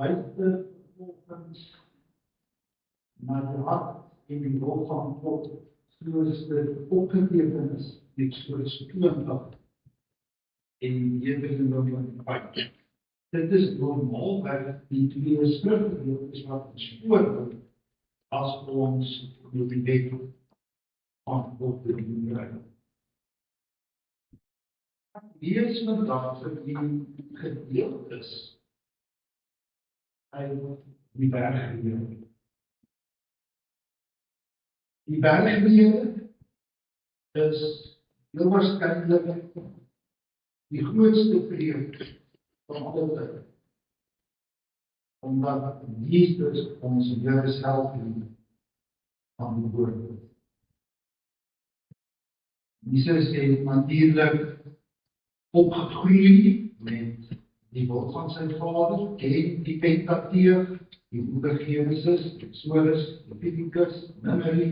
luister volgens na die hart en die wil van God, soos dit opgeteken is, in Eksodus 20 en Deuteronomium 5. Dit is normaalweg die twee skrifgedeeltes wat ons voorhou as ons oor die wet van God te doen. Lees vandag vir die gedeeltes uit die bergrede. Die bergrede is heel waarskynlik die grootste preek van altyd, omdat Jesus ons Here self van die woord. Jesus het natuurlik opgegroei met die wil van sy Vader, ken die Pentateeg, die boeke Genesis, Exodus, Levitikus, Numeri,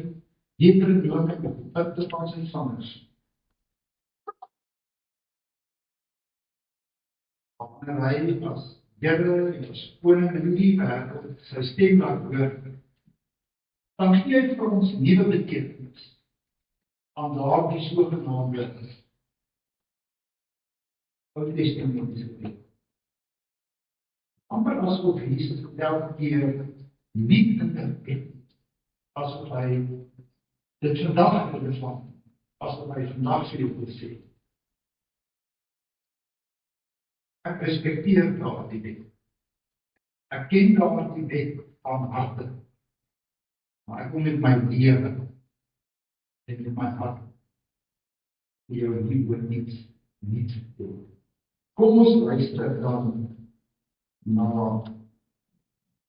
Deuteronomium op die punte van sy vingers. Wanneer hy as Here en as koning in die wêreld sy stem laat hoor, dan gee hy vir ons nuwe betekenis aan daardie sogenaamde Ou Testamentiese wet. Amper asof Jesus elke keer nie interpret, asof hy dit vandag wil van, asof hy vandag wil sê. Ek respekteer daardie wet. Ek ken daardie wet van harte. Maar ek wil met my lewe en met my hart vir jou nie oor niets doen. Kom ons luister dan na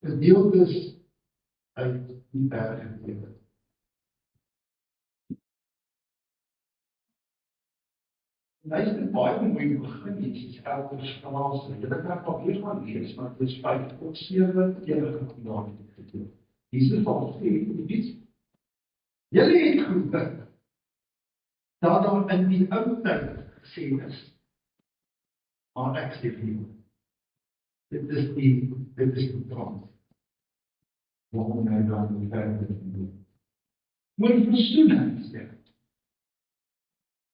gedeeltes uit die bergrede. Luister baie mooi begin Jesus elders verhaal. Julle kan papier gaan lees, maar dit is 5 tot 7 enige daardie gedoen. Jesus sê iets. Julle het gehoor dat daar in die ou tyd gesê is, maar ek sê vir jou, dit is die trant. Waarom hy dan nie verder doen? Moet versoening sê.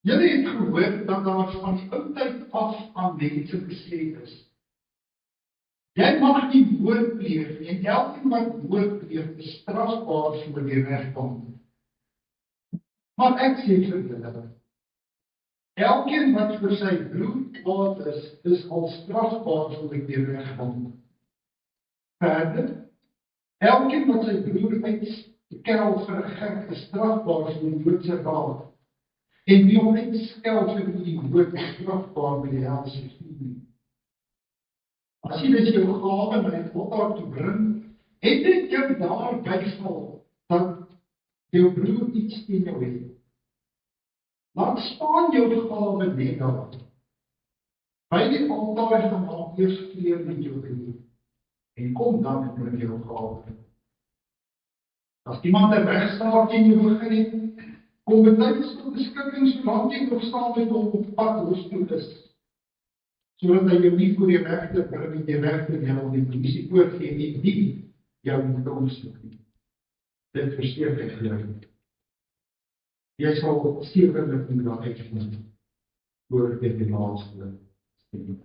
Julle het gehoor dat daar van die ou tyd af aan mense gesê is, jy mag nie moord pleeg nie, en elkeen wat moord pleeg is strafbaar voor die regbank. Maar ek sê vir julle, elkeen wat vir sy broer kwaad is al strafbaar voor die regbank. Verder, elkeen wat sy broer uitskel vir 'n gek is strafbaar vir die doodse raad. En wie hom uitskel vir die dood is strafbaar by die helse vuur. As jy dus jou gawe na die altaar toe bring, en dit jou daar byval, dat jou broer iets teen jou het, laat staan jou gawe net daar. By die altaar gaan maak eers vrede met jou broer, en kom dan met jou gawe. As iemand 'n regstaat teen jou begin het, kom betyds tot beskikking sodat jy nog staan met hom op pad hoes toe is, sodat hy jou nie voor die regter bring en die regter jou die polisie oorgee en nie jou moet omsoek nie. Dit verseker ek jou. Jy sal sekerlik nie daar uitvind oor die laaste stem.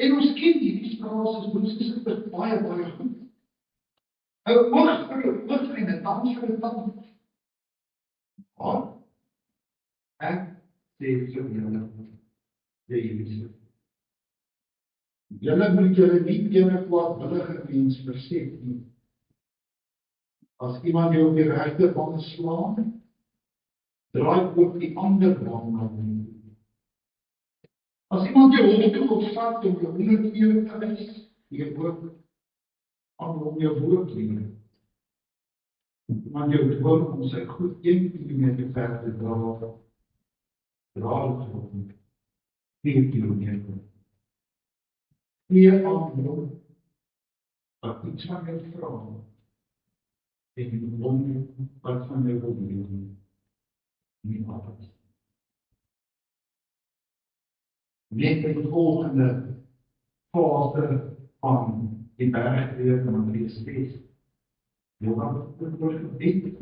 En ons ken hierdie frases, ons is dit baie goed. 'n oog vir 'n oog en 'n tand vir 'n tand. Maar ek sê vir julle, julle moet julle nie enige kwaadwillige mens verset nie. As iemand jou op die regterkant slaan, draai ook die ander kant na hom. As iemand jou hoofd toe vat om jou onderknie te wys, jy ook aan hom jou voorknie. Iemand jou dwing om sy goed 1 kilometer ver te dra, draai hom 4 kilometer. Nie aan hom, wat iets van jou vra. en die bron wat van jou wil doen, nie altijd. Net in die volgende fase van die bergleer van die steeds. Jy wat het oor gebied,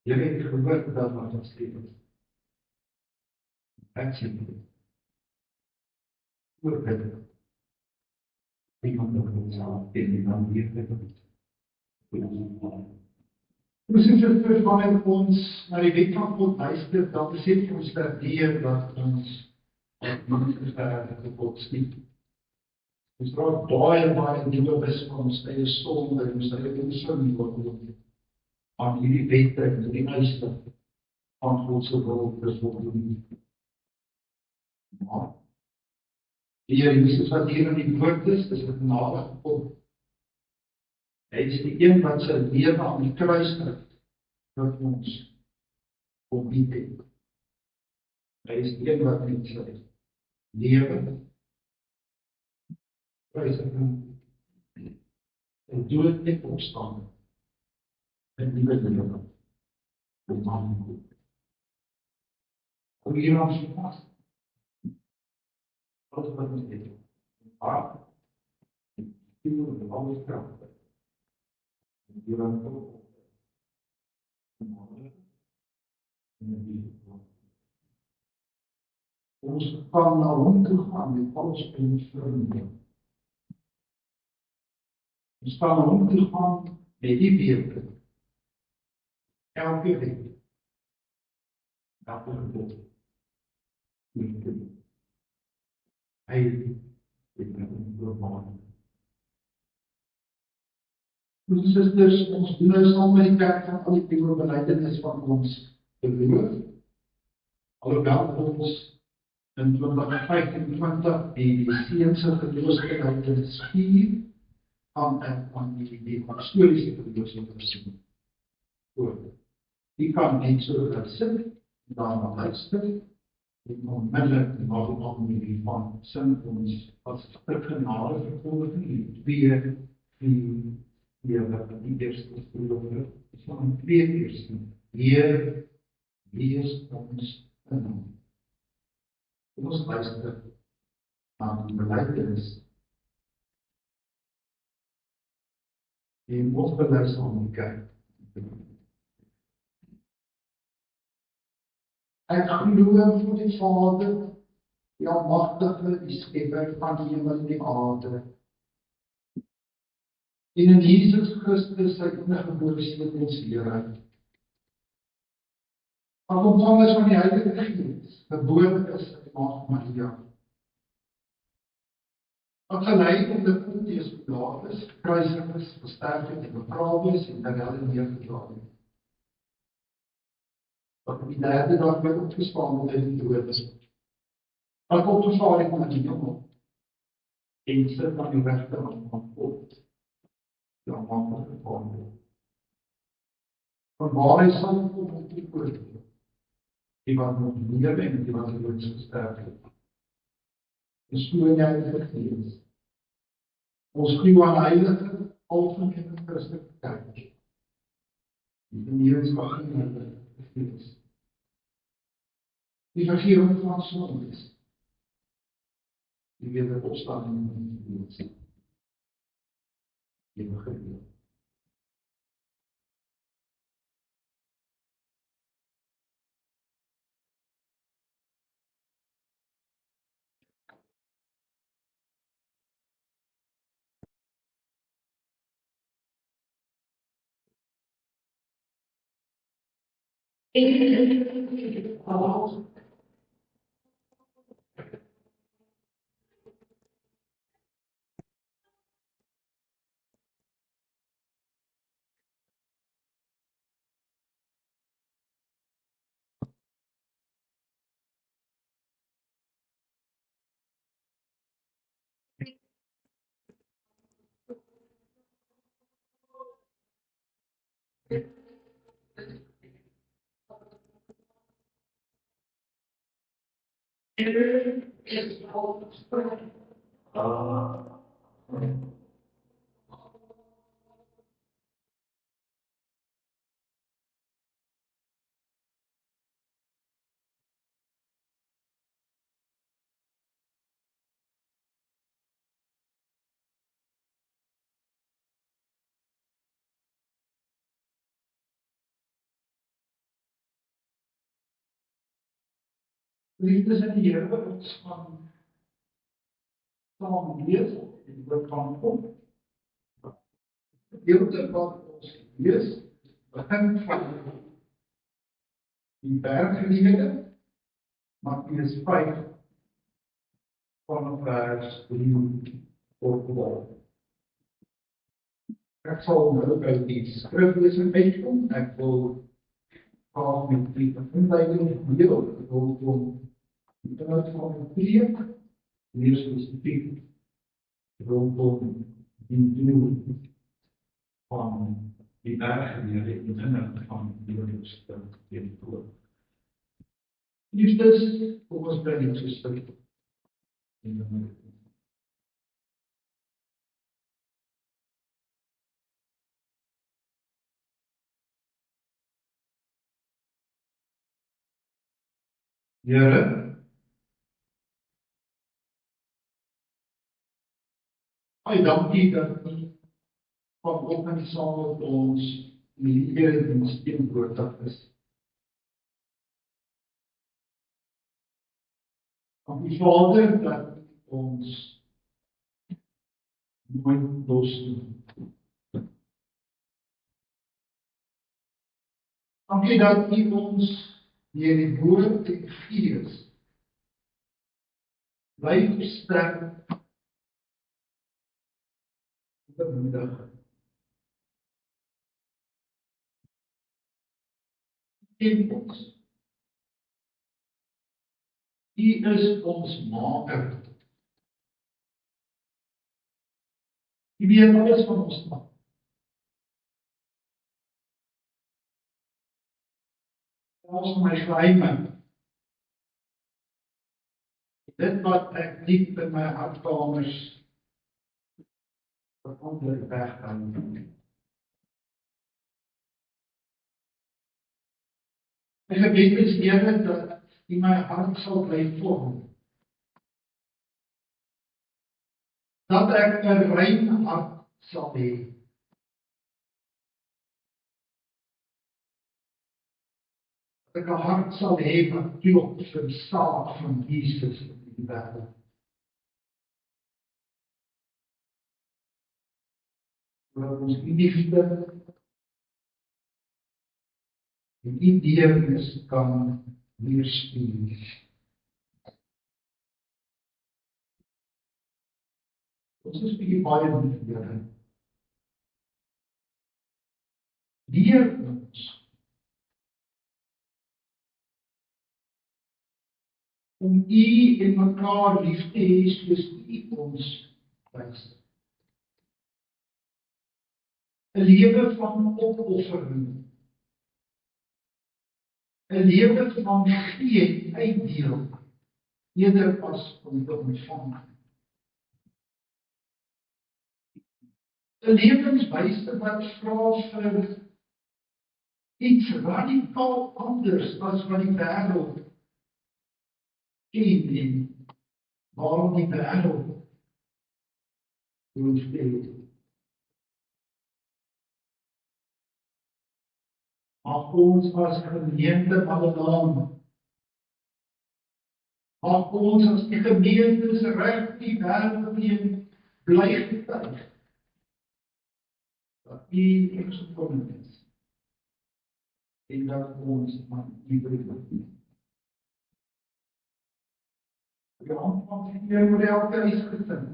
jy het gehoord dat wat geskreef is. Ek sê dit. Oor dit. Iemand wat ons sal en die dan weer dit. Misschien is wanneer ons naar die wet van God luister, dan besef ons leer dat ons mensen verder God schiet. Ons raak baie bewus van ons eie sonde, ons eie onsin word aan hierdie wette en die eiste van God se wil is voldoen. Maar die Here Jesus wat hier in die woord is 'n genade God. Hy is die een wat sy lewe aan die kruis het vir ons opbied het. Hy is die een wat met sy lewe kruis en dood en opstaan en nuwe lewe om aan te doen. Hoe hier ons vas. Alles wat ons het. Hart, ziel en alles krag. En hier aan God. Ons kan na hom toe gaan met alles in ons vermoë. Ons kan na hom toe gaan met die wete. Elke week. Elke gebod. Hy het met ons doormaak. Ons susters, ons doen nou saam met die kerk van al die belydenis van ons geloof. Alhoewel ons in 2025 die seense geloofsbelydenis vier aan die apostoliese geloofsbelydenis oor. Die kan net so dat sit, daarna luister, en onmiddellik na die van sin ons as genade verkondiging, die eerste geloof is van twee eerste. Heer, wees ons in hom. Ons luister na die belydenis. En ons belydenis aan die kerk. Ek glo vir die Vader, die almagtige, die skepper van die hemel en die aarde. En in Jesus Christus, sy enige gebore seun ons Here. Wat ontvang is van die Heilige Gees, gebore is uit Maagd Maria. Wat gelei op die Pontius Pilatus, gekruisig is, gesterf het en begrawe is en terwyl hy neergedaal het. Wat op die derde dag weer opgestaan het uit die dood is. Wat opgevaar het na die hemel en sit aan die regterhand van God. Die almagtige Vader. Van waar hy sal kom op die oordeel. Die wat nog lewe en die wat reeds gesterf het. En so in die Heilige Gees. Ons glo aan heilige, algemene Christelike kerk. Die gemeenskap van die Heilige Gees. Die vergifnis van sondes. Die wederopstanding van die dood. Die begin. Liefdes in die Here, ons gaan saam lees en woord van God. Gedeelte wat ons lees, begin van die bergrede, Matteus 5 van vers 3 tot 12. Ek sal nou uit die skriflesing uitkom. Ek wil graag met die inleiding deel. Ek wil kom die inhoud van die preek, meer spesifiek rondom die doel van die bergrede en die inhoud van die hoofstuk teenoor. Liefdes, kom ons bly net so stil. Here, baie dankie dat U vanoggend saam met ons in die erediens teenwoordig is. Dankie Vader dat U ons nooit los nie. Dankie dat U ons deur die woord en Gees bly versterk, bemoedig. En ons. U is ons maker. U weet alles van ons maak. Selfs my geheime. Dit wat ek diep in my hartkamers verantwoordelik weghou. My gebed is Here dat U my hart sal bly vorm. Dat ek 'n rein hart sal hê. Dat ek 'n hart sal hê wat klop vir die saak van Jesus in die wêreld. Dat ons U liefde en U deernis kan weerspieël. Ons is vir U baie lief, Here. Leer ons om U en mekaar lief te hê soos U ons wys. 'n lewe van opoffering. 'n lewe van gee en uitdeel, eerder as om te ontvang. 'n lewenswyse wat vra vir iets radikaal anders as wat die wêreld ken en waarom die wêreld ons steeds. Mag ons as gemeente Malalaam, mag ons as die gemeentes reg die wêreld heen bly getuig dat U ons gekom het en dat ons aan U behoort. Die hand van die Heer moet elke huisgesin.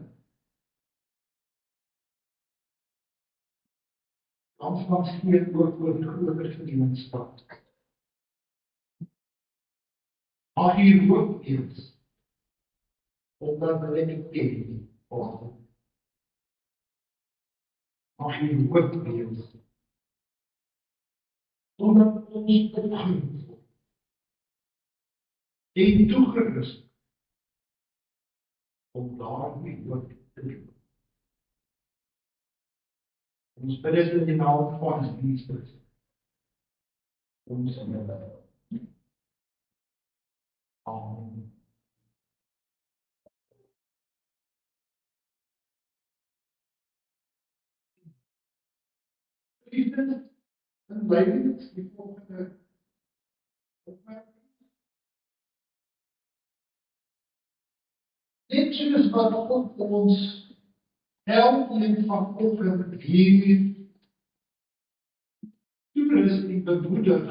Aanvangs gee ook oor die groter gemeenskap. Mag U hoop wees, omdat hulle nie ken, Vader. Mag U hoop wees, omdat ons opgeroep word en toegerus om daarmee hoop te doen. Ons bid dit in die naam van Jesus. Ons Here. Amen. Liefdes, in lydens die volgende opmerking. Net soos wat God ons elkeen vanoggend hier toerus en bemoedig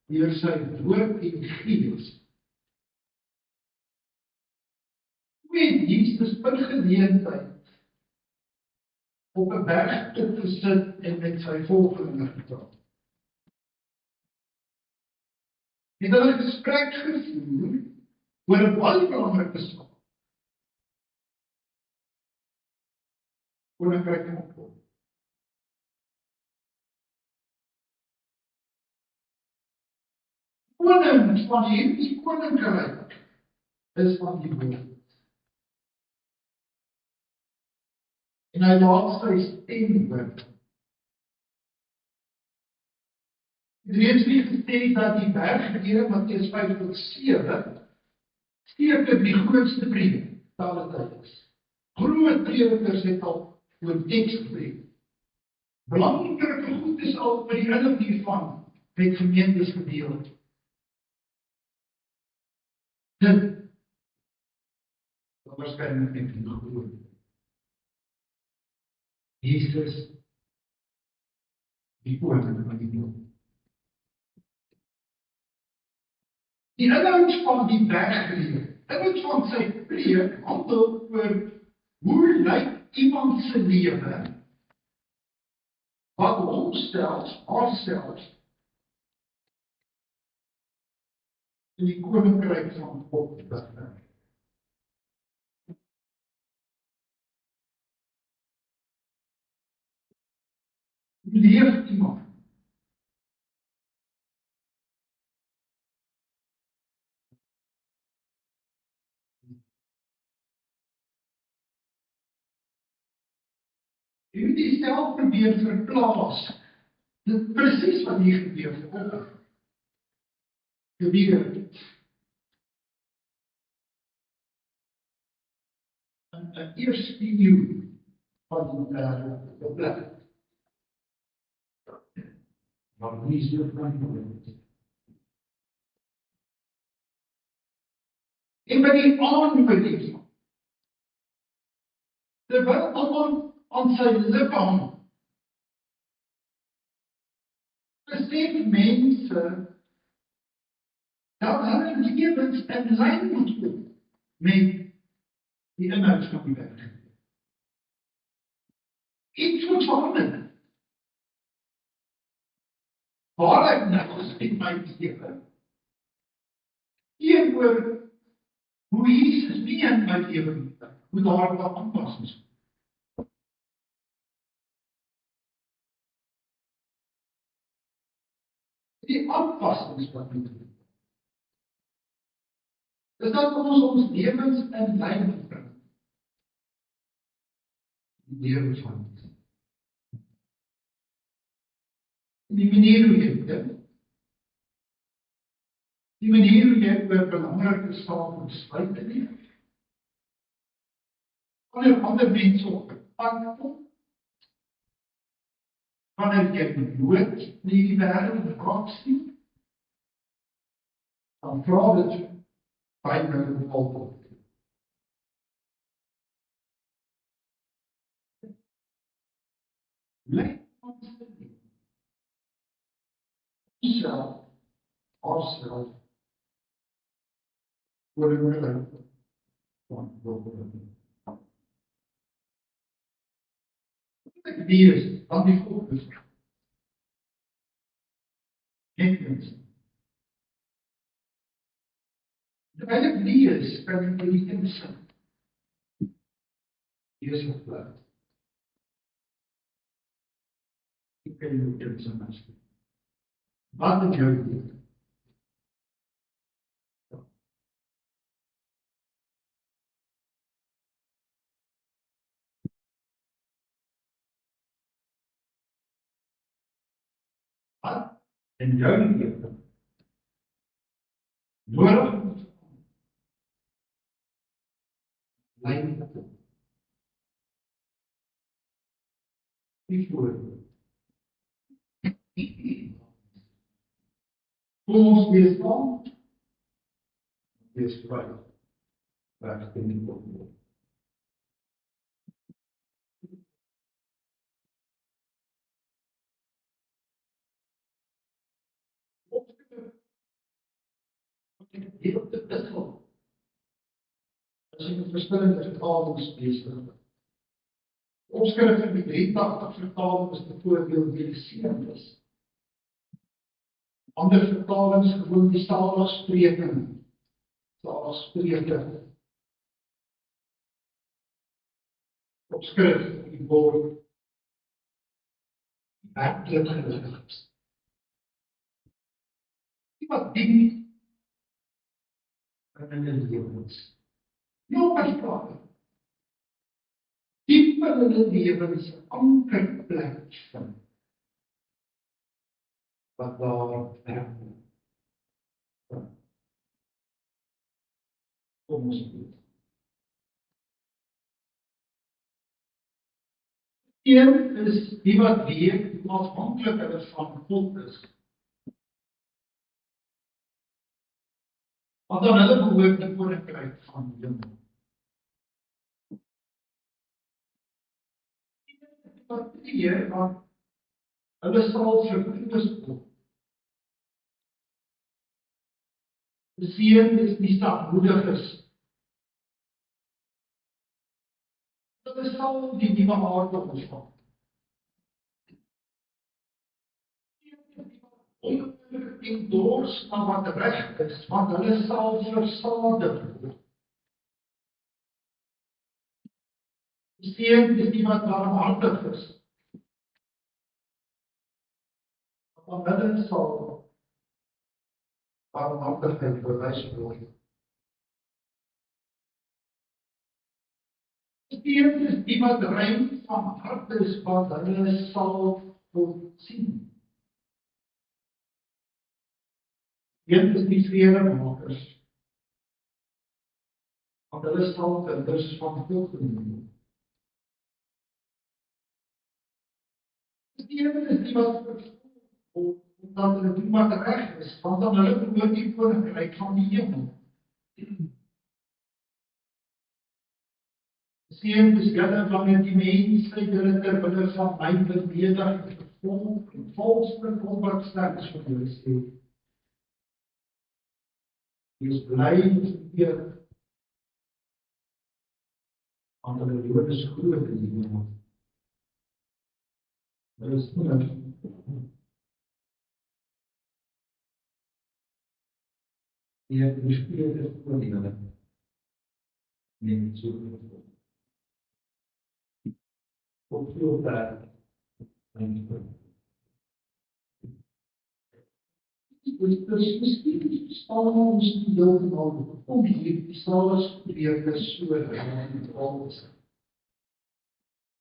deur sy woord en gees. Met Jesus in geleentheid op 'n bergtop gesit en met sy volgelinge gepraat. Het hulle 'n gesprek gevoer oor 'n baie belangrike saak. Koninkryk van God. Koning van hierdie koninkryk is van die woord. En hy laat sy stem hoor. Het reeds nie gesê dat die berggedeelte Matteus 5:7 seker die grootste preek taal tyd is. Groot predikers het al oor teks gepreek. Belangrike goed is al by die inhoud hiervan met gemeentes gedeel. Dit waarskynlik net in gehoor. Jesus, die koning van die wêreld. Die inhoud van die bergleer, inhoud van sy preek, handel oor hoe lyk iemand se lewe wat homself, haarself in die koninkryk van God bevind. Hoe leef iemand? Jy moet jouself probeer verplaas. Dit presies wat hier gebeur. Gebeur. En eerste eeuw van de plek. Maar wie is dit van? En by die aanbeleef, terwyl almal aan sy lippe hang, besef mense dat hulle lewens in lyn moet kom met die inhoud van die werk. Iets moet verander. Waar ek nou in my lewe, teenoor hoe Jesus nie in my lewe moet daar wat aanpassings. Die aanpassings wat moet doen. Dis dat ons lewens in lyn moet bring. Die lewe van die manier hoe jy dink. Die manier hoe jy oor belangrike sake besluit neem. Wanneer ander mense op pad kom, wanneer jy nood in die wêreld raak sien, dan vra dit by my altyd. Lyk ons dit self, ourself, voor die oorlog van God. Ek lees dan die volgende. Gekens. Terwyl ek lees, kan ek die insig. Hier is wat bly. Ek kan jou insig maak. Wat het jou gedoen? Wat in jou lewe nodig moet lyn op. Nie voor. Kom ons wees van, wees vry. reg te doen. Hier op de wissel, as jy met verskillende vertalings bezig is. Opskrif in die 83 vertaling is byvoorbeeld deliseerd is. Ander vertalings gewoon die saligspreking. Opskrif in die woord werklik gelukkig is. Die wat diep in hulle lewens. Nie op my praat. Diep in hulle lewens ankerplek vind. Wat daar werk. Kom ons doen. Een is die wat weet hoe afhanklik hulle van God is. Want dan hulle behoort die koninkryk van die hemel. Wat hier, want hulle sal verkoos word. Die seun is die sagmoediges. Hulle sal die nuwe aarde ontvang. En dors na wat reg is, want hulle sal versadig word. Die seun is die wat barmhartig is. Want hulle sal barmhartigheid bewys word. Die seun is die wat rein van hart is, want hulle sal God sien. Een is die vredemakers, want hulle sal kinders van God genoem word. Die een is die wat vervolg, omdat hulle doen wat reg is, want dan hulle behoort die koninkryk van die hemel. Seën is julle wanneer die mense julle ter wille van my bevelig en vervolg en valslik onbarmhartig van julle sê. Wees bly en verheer, want hulle loon is groot in die hemel. Hulle is nie die het beskrewe voor die hulle. Neem het so voor. Op veel tijd. Dus misschien staan ons die heeltemal om die saligspreuke so te alles.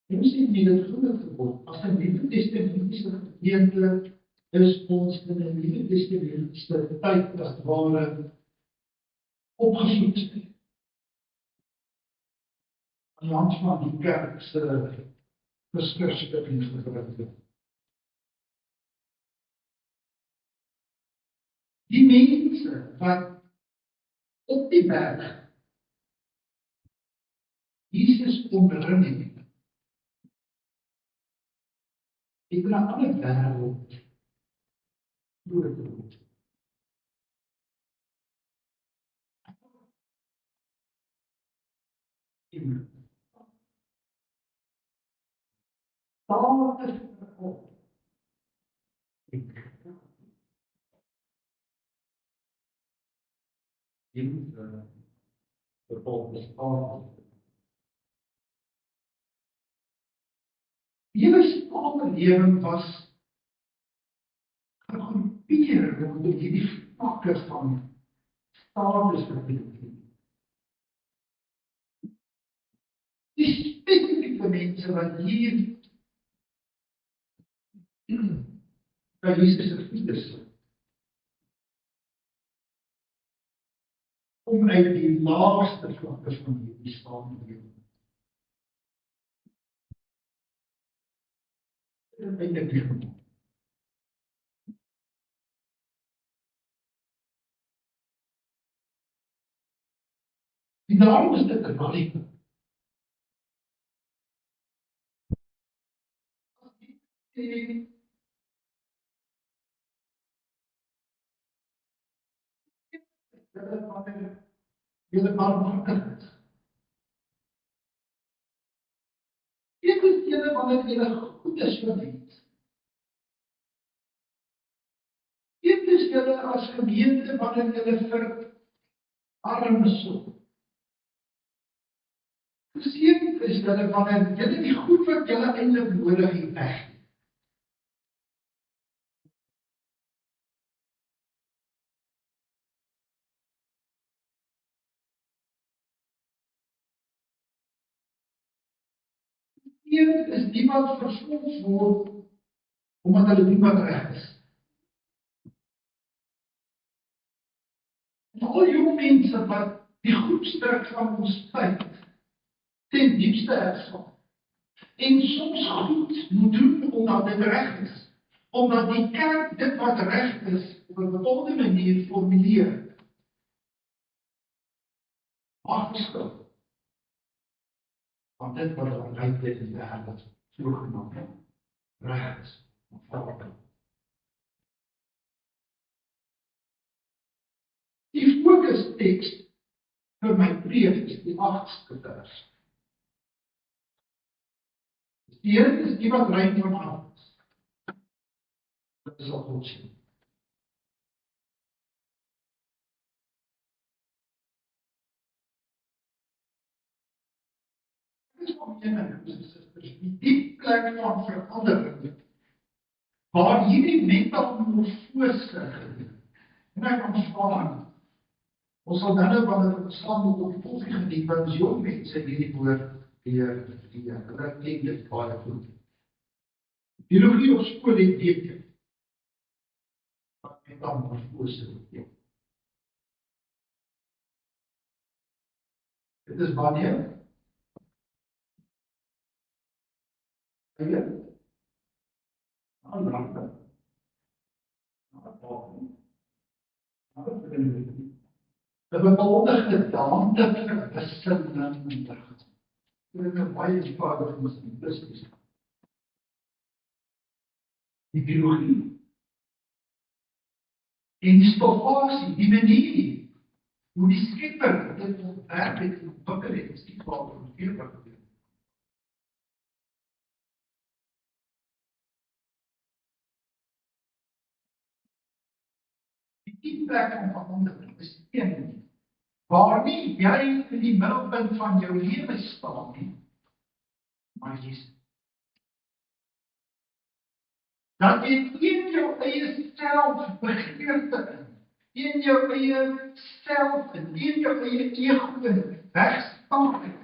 Ons het nie dit groot geword. As 'n Nuwe Testamentiese gemeente is ons in 'n Nuwe Testamentiese tyd as ware opgevoed. Aan die hand van die kerk se verskrifte en gebruike. Die mense wat op die berg Jesus omring het, het 'n ander wêreld doorgeloop. Daar is God. In vervolgens aan. Hierdie samelewing was gegroepeer rondom hierdie vakke van statusgebied. Die spesifieke mense wat hier by Jesus se voete is, om uit die laagste vlakke van hierdie samelewing. En daarom is dit radikaal. En julle barmhartigheid is. Dit is julle wanneer julle goed is vir mense. Dit is julle as gemeente wanneer julle vir armes sorg. Geseën is julle wanneer julle die goed wat julle eintlik nodig het wegneem. Geseën is die wat vervolg word omdat hulle doen wat reg is. En al jong mense wat die groepsdruk van ons tyd ten diepste ervaar. En soms goed moet doen omdat dit reg is. Omdat die kerk dit wat reg is op 'n bepaalde manier formuleer. Afgeskil. Want dit wat hulle reg is in die wêreld sogenaamd reg is. Die fokusteks vir my preek is die 8ste vers. Die Here is die wat rein van hart is. Dit is al God sê. Dit is om die diep plek van verandering, waar hierdie metamorfose gebeur. En ek aanstaan, ons sal nou wanneer ons saam op koffie geniet, want ons jong mense hierdie woord die ken dit baie goed. Biologie op skool het weet wat metamorfose beteken. Dit is wanneer aanraking, de bepaalde gedaante verwisseling ondergaan. Dit is 'n baie eenvoudige misverstand. Die biologie en die stofasie, die manier hoe die skepper dit ontwerp het en ontwikkel het, is nie kwaad om veel wat te doen. Die plek van verandering is een waar nie jy in die middelpunt van jou lewe staan nie, maar Jesus. Dat jy in jou eie self begeerte in jou eie self en in jou eie ego wegstaan.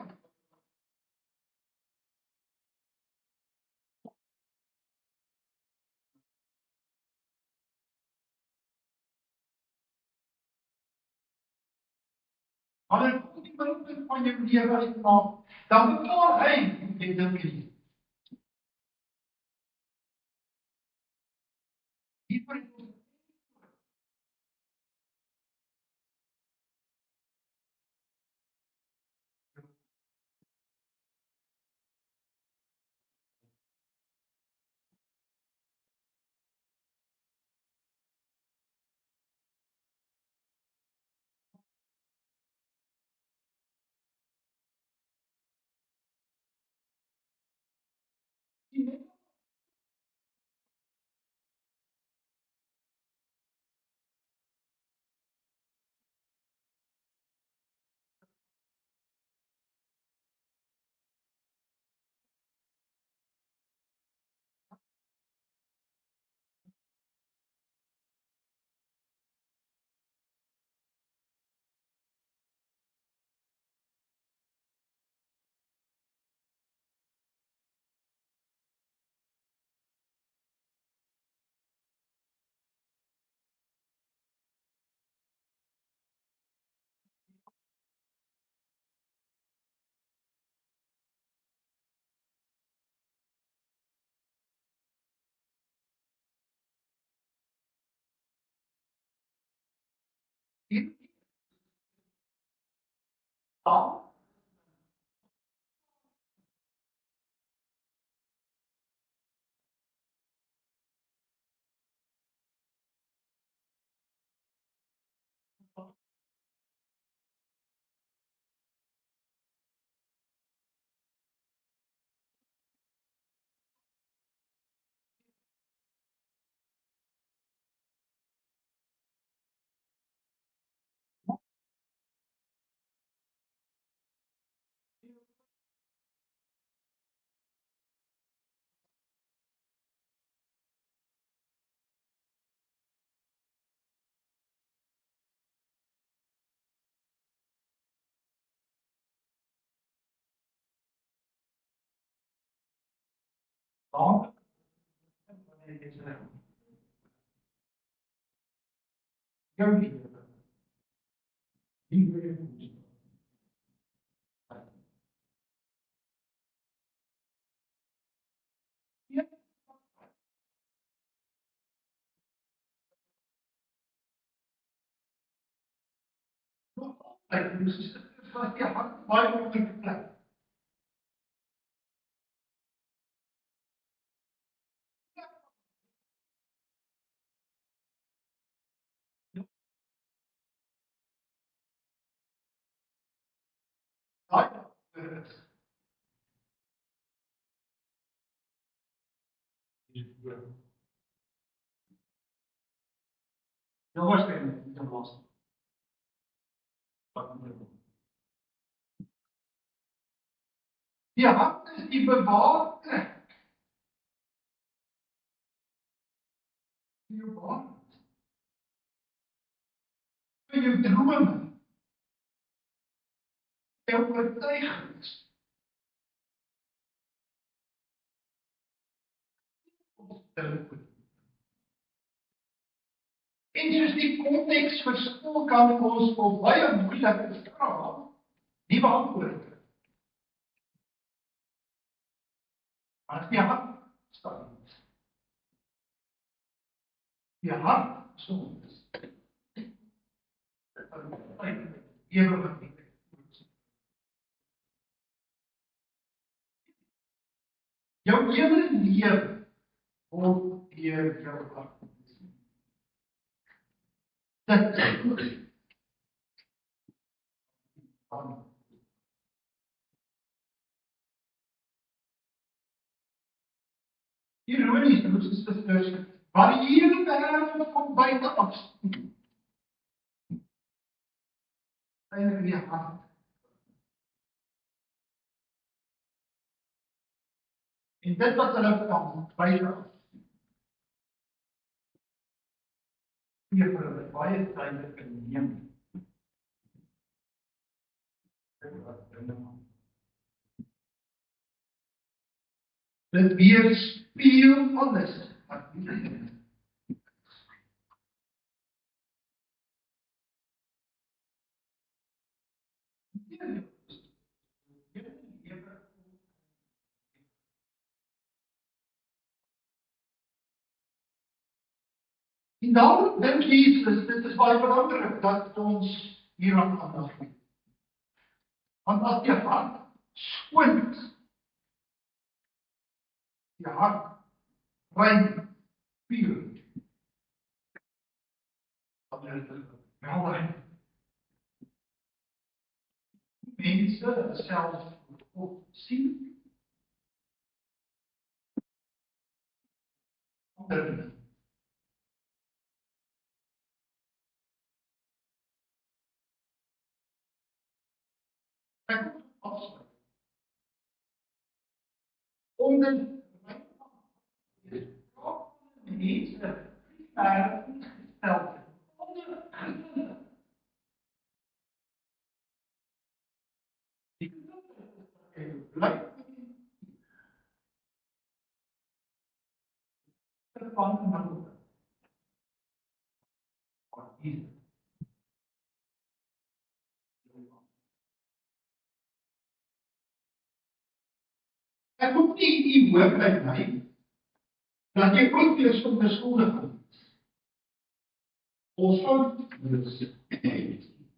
Maar in die middelpunt van jou lewe uitmaak, dan bepaal hy hoe jy dink nie. Dan wanneer jy sê jou lewe nie weer moet. Ja, nog altyd dis was jy hart baie onder plek. Daai jou was dit nie te los. Die hart is die bewaker. Die bewaker. Vir jou drome. Jou oortuigings. En soos die konteks verskil kan ons op baie moeilike vrae nie beantwoord. As die hart staan. Die hart sond is. Ewig. Jou hele lewe word deur jou hart. Dit ironies, broers en susters, waar die hele wêreld van buite af eintlik nie hart. En dit wat hulle van buite af gee vir hulle baie tyd kan neem. Dit weerspieël alles wat nie is. En daarom dink Jesus, dit is baie belangrik dat ons hieraan aandag gee. Want as die hart skoon is, die hart rein, puur, dan is dit wel rein. Mense selfs God sien, ander ek moet afsluit. Onder my is mense gestel. Onder die bly van my ek moet nie die hoop by my dat jy ook weer sonder skuldige is. Ons fout is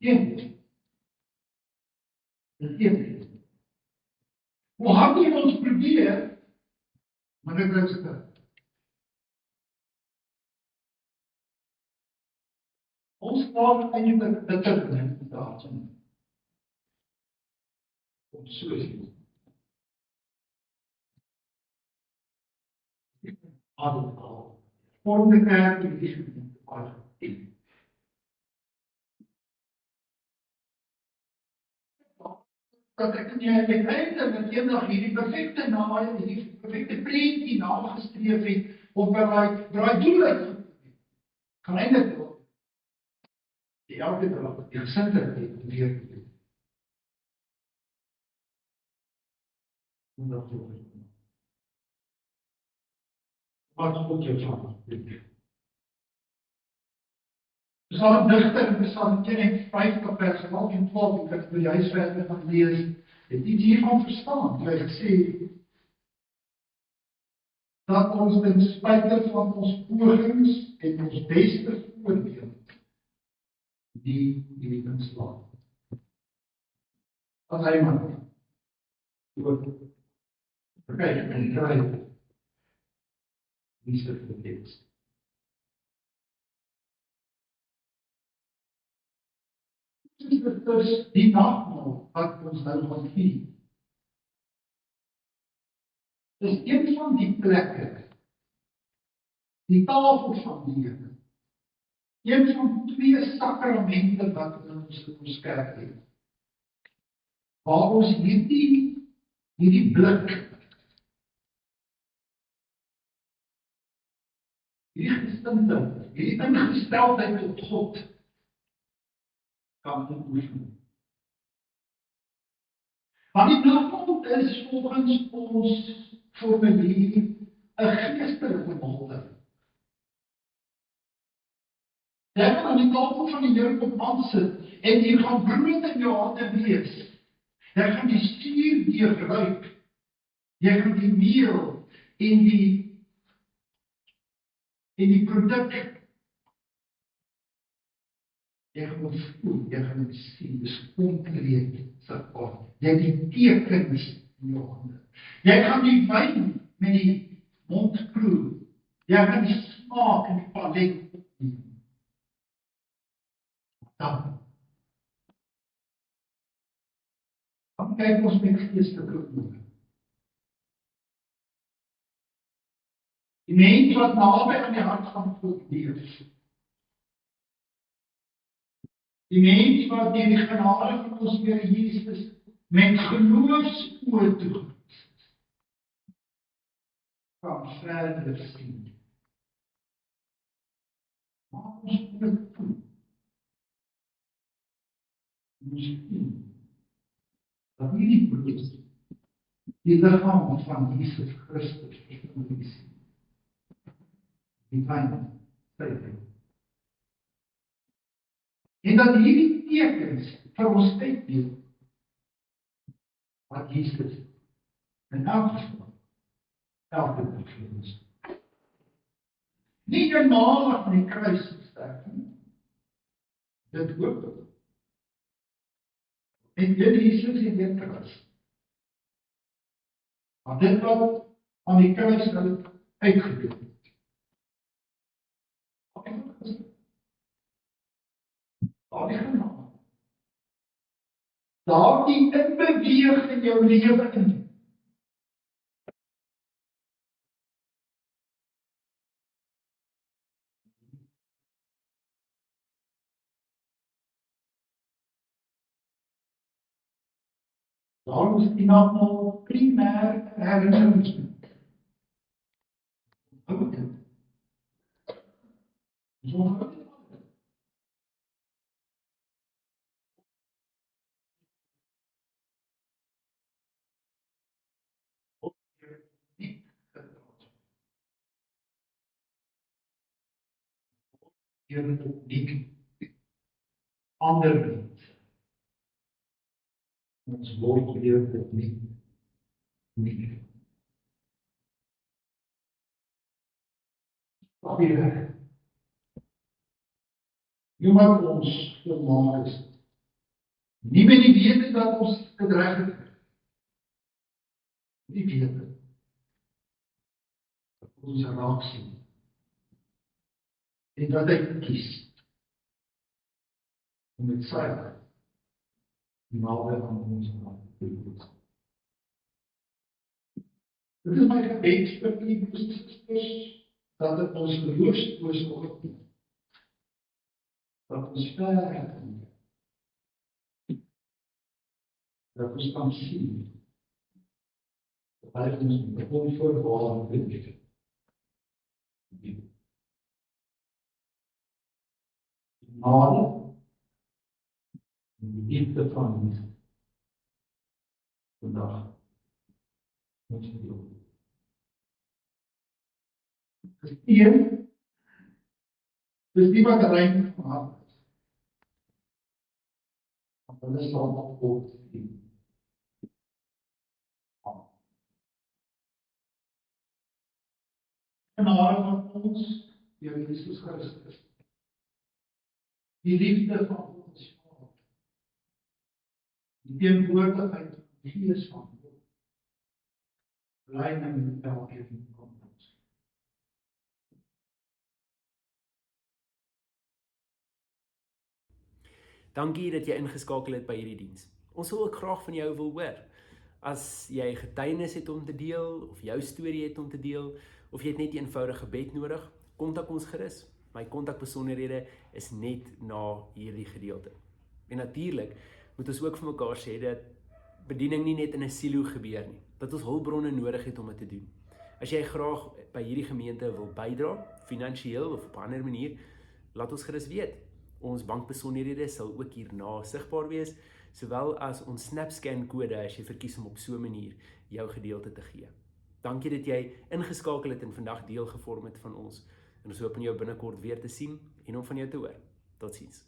een Dit een. Hoe hard jy ons probeer, maar dit is dit. Ons slaap eintlik bitter in daarin. Ons so is dit. Ademhaal. Volgende kerk in die gemeente ademhaal. Dat ek nie uiteindelik met eendag hierdie perfekte naai, hierdie perfekte prentjie nagestreef het op daai doel uit. Kan eintlik die elke dag die gesindheid weer doen. Dat is wat God jou van doen. Psalm digter in Psalm 51 vers 11 en 12, ek wil die huiswerk gaan lees, het iets hiervan verstaan. Hy het gesê, dat ons ten spyte van ons pogings en ons beste voordeel die lewens slaag. As hy maar kyk, en kry wie se verdiens. Dit is die nagmaal wat ons nou gaan vier. Dis een van die plekke, die tafel van die Here. Een van 2 sakramente wat ons kerk het. Waar ons hierdie blik, hierdie gestindheid, hierdie ingesteldheid tot God kan oefen. Want die nagmaal is volgens ons formulier 'n geestelike maaltyd. Jy gaan aan die tafel van die Here op aan sit en jy gaan brood in jou hande wees. Jy gaan die stuur deurruik. Jy gaan die meel en die produk. Jy gaan voel, jy gaan het sien, dis konkreet sigbaar. Jy het die tekens in jou hande. Jy gaan die wyn met die mond proe. Jy gaan die smaak en die palet opneem. Dan kyk ons met geestelike oë. Die mens wat naby aan die hart van God leef. Die mens wat deur die genade van ons Here Jesus met geloofsoë toegerus kan verder sien. Maak ons oop toe. Ons sien dat hierdie brood die liggaam van Jesus Christus is. Die wyn, sy. En dat hierdie tekens vir ons uitdeel wat Jesus in elk geval elke dag vir ons. Nie eenmalig van die kruis gesterf nie. Dit ook. En dit Jesus en dit kruis. Maar dit wat aan die kruis uitgedeel het. Daardie inbeweeg in jou lewe in. Daarom is die nagmaal primêr herinneringspunt. Nie ander mense. Ons word leer dit nie. Baie. Jy moet ons volmaak is. Nie meer nie weet dat ons dit reg het. Nie weet dit. Dat ons raak sien. En dat hy kies om met sy die naby aan ons te doen. Dit is my gebed vir die Christus, dat dit ons geloofstoos opneem. Dat ons verder kan. Dat ons kan sien. Dat hy ons met onvoorwaardelik liefhet. Die genade en die liefde van ons vandag ons deel. Dis een, dis die wat rein van hart is. Want hulle sal op God sien. Genade van ons, deur Jesus Christus. Die liefde van ons Vader. Die teenwoordigheid van die Gees van God. Bly met elkeen van ons. Dankie dat jy ingeskakel het by hierdie diens. Ons wil ook graag van jou wil hoor. As jy getuienis het om te deel, of jou storie het om te deel, of jy het net 'n eenvoudige gebed nodig, kontak ons gerus. My kontakbesonderhede is net na hierdie gedeelte. En natuurlik moet ons ook vir mekaar sê dat bediening nie net in 'n silo gebeur nie, dat ons hulpbronne nodig het om dit te doen. As jy graag by hierdie gemeente wil bydra, finansiëel of op 'n ander manier, laat ons gerus weet. Ons bankbesonderhede sal ook hierna sigbaar wees, sowel as ons SnapScan kode as jy verkies om op so 'n manier jou gedeelte te gee. Dankie dat jy ingeskakel het en vandag deel gevorm het van ons. En ons hoop om jou binnekort weer te sien en om van jou te hoor. Totsiens.